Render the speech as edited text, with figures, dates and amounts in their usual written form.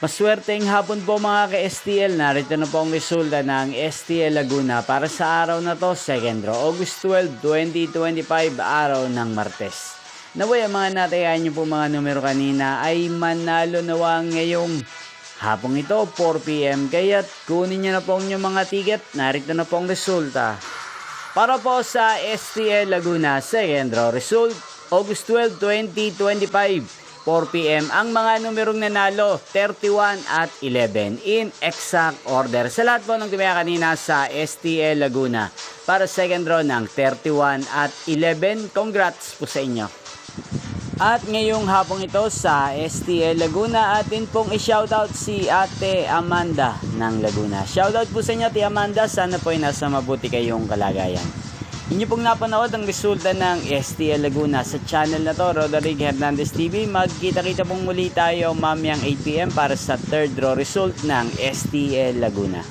Maswerteng hapon po mga ka-STL. Narito na po ang resulta ng STL Laguna para sa araw na to, 2nd August 12, 2025, araw ng Martes. Naway ang mga natayan nyo po mga numero kanina ay manalo nawa ngayong hapong ito, 4 PM. Kaya't kunin nyo na po ang inyong mga ticket. Narito na po ang resulta. Para po sa STL Laguna, 2nd result, August 12, 2025. 4 PM ang mga numerong nanalo, 31 at 11 in exact order. Sa lahat po ng tumaya kanina sa STL Laguna para second draw ng 31 at 11, congrats po sa inyo. At ngayong hapong ito sa STL Laguna, atin pong i-shoutout si Ate Amanda ng Laguna. Shoutout po sa inyo Ate Amanda, sana po ay nasa mabuti kayong kalagayan. Inyo pong napanood ang resulta ng STL Laguna sa channel na to, Roderick Hernandez TV. Magkita-kita pong muli tayo mamayang 8 PM para sa third draw result ng STL Laguna.